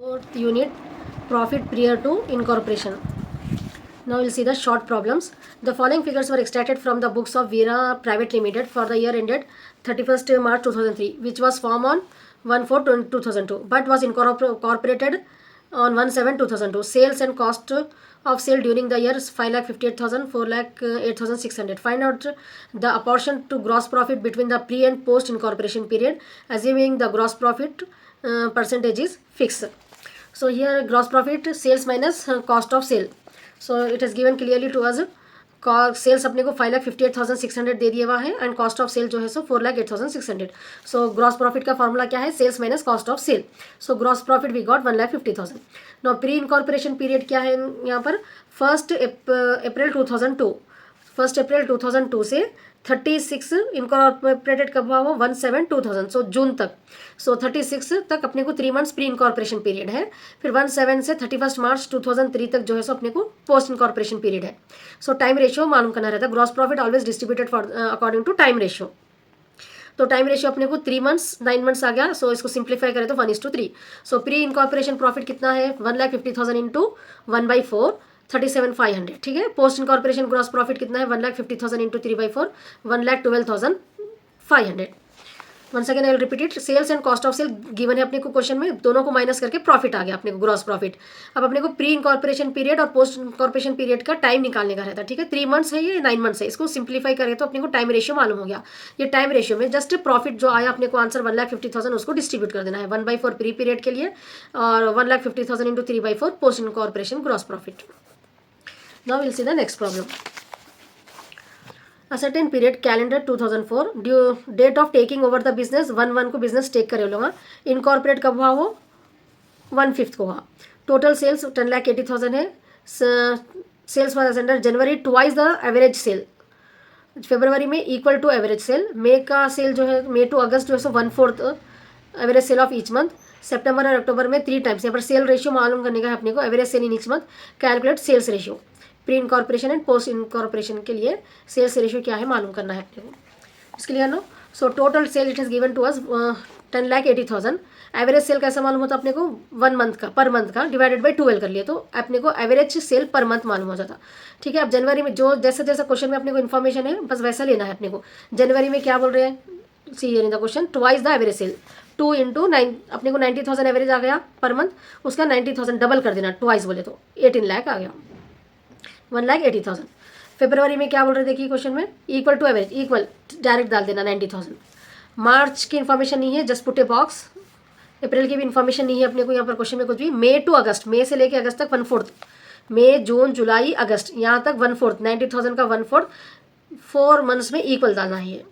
Fourth unit, profit prior to incorporation. Now we'll see the short problems. The following figures were extracted from the books of Veera Private Limited for the year ended 31st March 2003, which was formed on 1/4/2002, but was incorporated on 1/7/2002. Sales and cost of sale during the year is 5,58,000, 4,08,600. Find out the apportion to gross profit between the pre and post incorporation period, assuming the gross profit percentage is fixed. So here gross profit sales minus cost of sale. So it is given clearly to us. Sales अपने को 5,58,600 दे दिया हुआ है and cost of sale जो है so 4,08,600. So gross profit का formula क्या है? Sales minus cost of sale. So gross profit we got 1,50,000. Now pre incorporation period क्या है यहाँ पर? 1 अप्रैल 2002. 1 अप्रैल 2002 से 36 इनकॉर्पोरेटेड कब हुआ वो? 1/7/2000. सो जून तक. सो 36 तक अपने को 3 मंथ्स प्री इनकॉर्पोरेशन पीरियड है. फिर 1/7 से 31 मार्च 2003 तक जो है सो अपने को पोस्ट इनकॉर्पोरेशन पीरियड है. सो टाइम रेशियो मालूम करना रहता है. Gross profit always distributed for according to time ratio. तो टाइम रेशियो अपने को 3 मंथ्स 9 मंथ्स आ गया. सो इसको सिंप्लीफाई करें तो 1:3. सो प्री इनकॉर्पोरेशन प्रॉफिट कितना है? 1,50,000 इंटू 1/4 37,500. ठीक है. पोस्ट इनकॉर्पोरेशन ग्रॉस प्रॉफिट कितना है? 1,50,000 into 3/4 1,12,500. One second I will repeat it. Sales and cost of sale given है अपने को क्वेश्चन में. दोनों को माइनस करके प्रॉफिट आ गया अपने को ग्रॉस प्रॉफिट. अब अपने को प्री इनकॉर्पोरेशन पीरियड और पोस्ट इनकॉर्पोरेशन पीरियड का टाइम निकालने का रहता है. ठीक है. 3 मंथ्स है ये, 9 मंथ्स है. इसको सिंप्लीफाई करें तो अपने को टाइम रेशियो मालूम हो गया. ये टाइम रेशियो में जस्ट प्रॉफिट जो आया अपने को आंसर 1,50,000 उसको डिस्ट्रीब्यूट कर देना है 1/4 प्री पीरियड के लिए और 1,50,000 into 3/4 post incorporation gross profit. Now we'll see the next problem. A certain period, calendar 2004, due date of taking over the business 1/1 को business take करे लोग. Incorporate कब हुआ वो? 1/5 को हुआ. Total sales 10,80,000 है. Sales was under January twice the average sale. फरवरी में equal to average sale. May का सेल जो है मे टू अगस्त जो है so 1/4 average sale of each month. सितंबर और अक्टूबर में 3 टाइम्स. यहाँ पर सेल रेशियो मालूम करने का है अपने को. Average sale in each month. Calculate sales ratio. Pre incorporation and post incorporation के लिए सेल्स रेशियो क्या है मालूम करना है अपने को. इसके लिए no. So total sale it is given to us 10,80,000. Average sale कैसा मालूम होता है अपने को? 1 मंथ का पर मंथ का डिवाइडेड बाई 12 कर लिए तो अपने को एवरेज सेल पर मंथ मालूम हो जाता. ठीक है. अब जनवरी में जो जैसा जैसा क्वेश्चन में अपने को इन्फॉर्मेशन है बस वैसा लेना है अपने को. जनवरी में क्या बोल रहे हैं? See here in the question twice the average sale. 2 into 9 अपने को 90,000 एवरेज आ गया पर मंथ. उसका 90,000 डबल कर देना. ट्वाइस बोले तो 18 लाख आ गया. 1,80,000. फरवरी में क्या बोल रहे देखिए क्वेश्चन में? Equal to average. Equal direct डाल देना 90,000. मार्च की इन्फॉर्मेशन नहीं है, just put a box. April की भी इन्फॉर्मेशन नहीं है अपने को यहाँ पर क्वेश्चन में कुछ भी. मे टू अगस्त, मे से लेके अगस्त तक 1/4. मे जून जुलाई अगस्त यहाँ तक 1/4. 90,000 का 1/4 4 मंथ्स में इक्वल डालना है ये.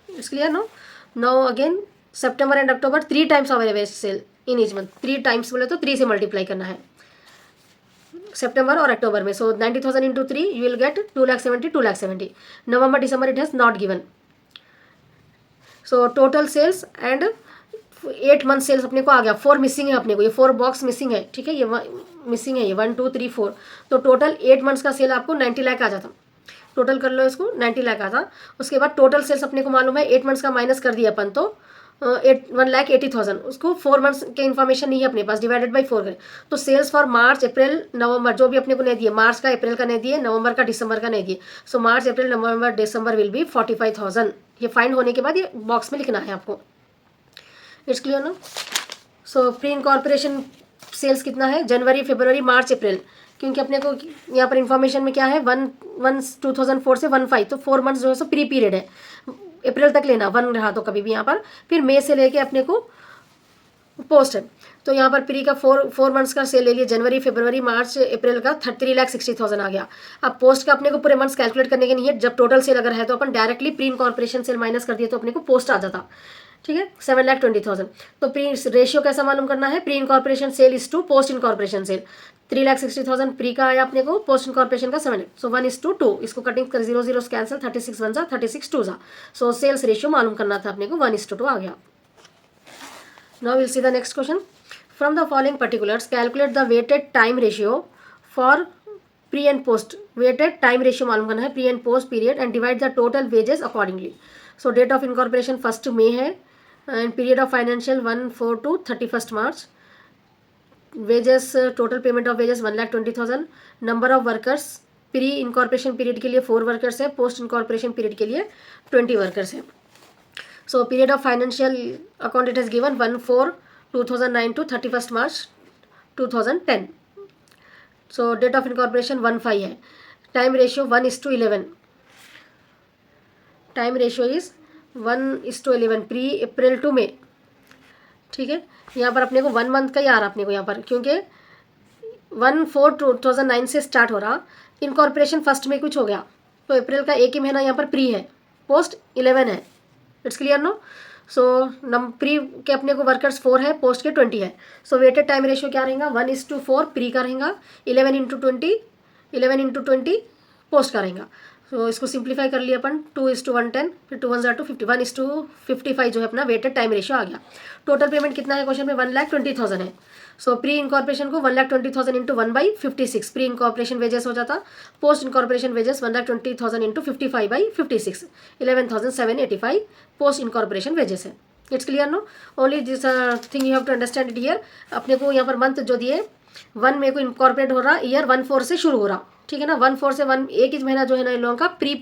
It's clear no. Now again September and October 3 times of average sale in each month. 3 times बोले तो 3 से मल्टीप्लाई करना है सितंबर और अक्टूबर में. So 90,000 into 3 you will get 2,70,000 2,70,000. November December it has not given. So total sales and 8 month sales अपने को आ गया. 4 मिसिंग है अपने को. ये 4 बॉक्स मिसिंग है. ठीक है. ये मिसिंग है. ये 1 2 3 4. तो टोटल 8 मंथ्स का सेल आपको 90 लाख आ जाता. टोटल कर लो इसको. 90 लाख आता. उसके बाद टोटल सेल्स अपने को मालूम है 8 मंथ्स का माइनस कर दिया अपन तो 1,80,000. उसको 4 मंथ्स के इन्फॉर्मेशन नहीं है अपने पास. डिवाइडेड बाई 4 करें तो सेल्स फॉर मार्च अप्रैल नवंबर जो भी अपने को नहीं दिए. मार्च का अप्रैल का नहीं दिए, नवंबर का दिसंबर का नहीं दिए. सो मार्च अप्रैल नवंबर दिसंबर विल बी 45,000. ये फाइंड होने के बाद ये बॉक्स में लिखना है आपको. It's clear no. So pre incorporation sales कितना है? जनवरी फरवरी मार्च अप्रैल. क्योंकि अपने को यहाँ पर इन्फॉर्मेशन में क्या है? 1/1/2004 से 1/5 तो 4 मंथ्स जो है सो प्री पीरियड है. अप्रैल तक लेना 1 रहा तो कभी भी यहाँ पर. फिर मई से लेके अपने को पोस्ट है. तो यहाँ पर प्री का 4 मंथ्स का सेल ले लिया. जनवरी फरवरी मार्च अप्रैल का 3,60,000 आ गया. अब पोस्ट का अपने को पूरे मंथ्स कैलकुलेट करने के नहीं है. जब टोटल सेल अगर है तो अपन directly pre incorporation sale minus कर दिए तो अपने को पोस्ट आ जाता. ठीक है. 7,20,000. तो प्री रेशियो कैसा मालूम करना है? Pre incorporation sale is to post incorporation sale. 3,60,000 pre का आया अपने को. पोस्ट इनकॉर्पोरेशन का 7. सो 1:2. इसको कटिंग कर 0 0 कैंसिल. 36 1 36 2 सो सेल्स रेशियो मालूम करना था अपने को. 1:2 आ गया. Now will see the next question. From the following particulars calculate the weighted time ratio for pre and post. Weighted time ratio मालूम करना है pre and post period and divide the total wages accordingly. So date of incorporation 1 मई है and period of financial 1/4 to 31 मार्च. Wages, total payment of wages 1,20,000। Number of workers, pre incorporation period के लिए 4 workers है, post incorporation period के लिए 20 workers है। So period of financial account it is given 1/4/2009 to 31st March 2010। So date of incorporation 1/5 है। Time ratio 1:11। Time ratio is 1:11 pre April to May. ठीक है, यहाँ पर अपने को 1 मंथ का ही आ रहा अपने को यहाँ पर, क्योंकि 1/4/2009 से स्टार्ट हो रहा। इनकॉर्पोरेशन फर्स्ट में कुछ हो गया तो अप्रैल का एक ही महीना यहाँ पर प्री है, पोस्ट 11 है। It's clear no. So pre के अपने को वर्कर्स 4 है, पोस्ट के 20 है। सो वेटेड टाइम रेशियो क्या रहेगा, 1:4 प्री का रहेगा, 11 × 20 पोस्ट का रहेगा। सो इसको सिंप्लीफाई कर लिया अपन, 2:110, फिर 2 1 2 50, 1:55 जो है अपना वेटेड टाइम रेशियो आ गया। टोटल पेमेंट कितना है क्वेश्चन में, 1,20,000 है। सो प्री इनकॉर्पोरेशन को 1,20,000 इंटू 1/56 प्री इनकॉर्पोरेशन वेजेस हो जाता। Post incorporation wages 1,20,000 into 55/56 11,785 post incorporation wages है। It's clear no. Only this thing you have to understand it here. अपने को यहाँ पर मंथ जो दिए 1 में को इनकॉर्पोरेट हो रहा, ईयर 1/4 से शुरू हो रहा। ठीक है ना, 1/4 से 1 एक ही महीना जो है ना इन लोगों का प्री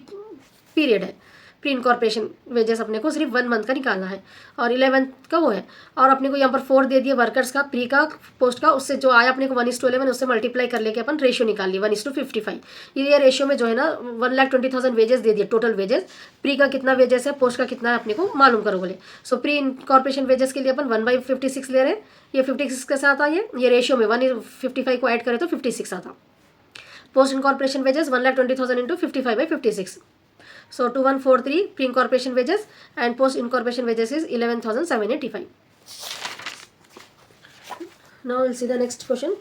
पीरियड है। प्री इनकॉर्पोरेशन वेजेस अपने को सिर्फ 1 मंथ का निकालना है और 11 का वो है। और अपने को यहाँ पर 4 दे दिए वर्कर्स का, प्री का, पोस्ट का, उससे जो आया अपने को 1:11 उससे मल्टीप्लाई कर लेके अपन रेशियो निकाल लिया 1:55। ये रेशियो में जो है ना 1,20,000 वेजेस दे दिए टोटल वेजेस। प्री का कितना वेजेस है, पोस्ट का कितना है अपने को मालूम करो बोले। सो प्री इनकॉर्पोरेशन वेजेस के लिए अपन 1/56 ले रहे हैं। ये 56 के साथ आइए, ये रेशियो में 1:55 को ऐड करें तो 56 आता। Post incorporation wages 1,20,000 into 55/56। So 2,143 pre-incorporation wages and post-incorporation wages is 11,785. Now we'll see the next question.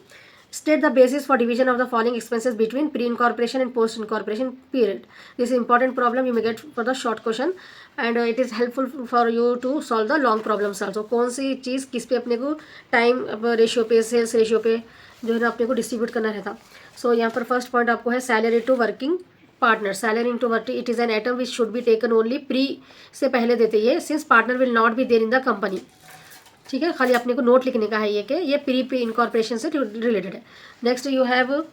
State the basis for division of the following expenses between pre-incorporation and post-incorporation period. This is important problem you may get for the short question and it is helpful for you to solve the long problems also. कौन सी चीज़ किस पे अपने को time ratio पे, sales ratio पे जो है ना अपने को डिस्ट्रीब्यूट करना रहता। सो यहाँ पर फर्स्ट पॉइंट आपको है salary to working partner. Salary into वर्टी it is an item which should be taken only pre से पहले देते ये, since partner will not be there in the company. ठीक है, खाली अपने को नोट लिखने का है ये कि ये प्री इनकॉर्पोरेशन से रिलेटेड है। Next you have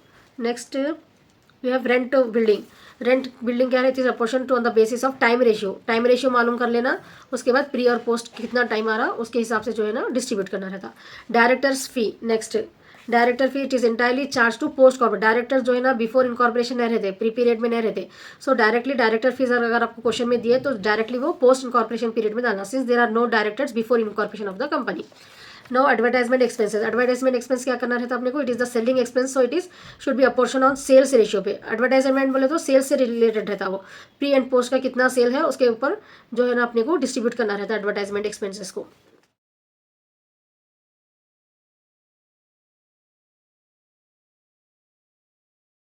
rent building. Rent building क्या है, it is apportion to on the basis of time ratio. Time ratio मालूम कर लेना, उसके बाद प्री और पोस्ट कितना टाइम आ रहा उसके हिसाब से जो है ना डिस्ट्रीब्यूट करना रहता। Directors fee, next director fee it is entirely charge to post corporate. Director जो है ना बिफोर इनकॉर्पोरेशन नहीं रहते, प्री पीरियड में नहीं रहते। सो डायरेक्टली डायरेक्टर फीस अगर आपको क्वेश्चन में दिए तो डायरेक्टली वो पोस्ट इनकॉर्पोरेशन पीरियड में डालना, since there are no directors before incorporation of the company. No advertisement expenses. Advertisement expense क्या करना रहता है अपने को, it is the selling expense, so it is should be apportion on sales ratio पे। Advertisement बोले तो सेल्स से रिलेटेड रहता है वो, प्री एंड पोस्ट का कितना सेल है उसके ऊपर जो है ना अपने को डिस्ट्रीब्यूट करना रहता है एडवर्टाइजमेंट एक्सपेंसेस को।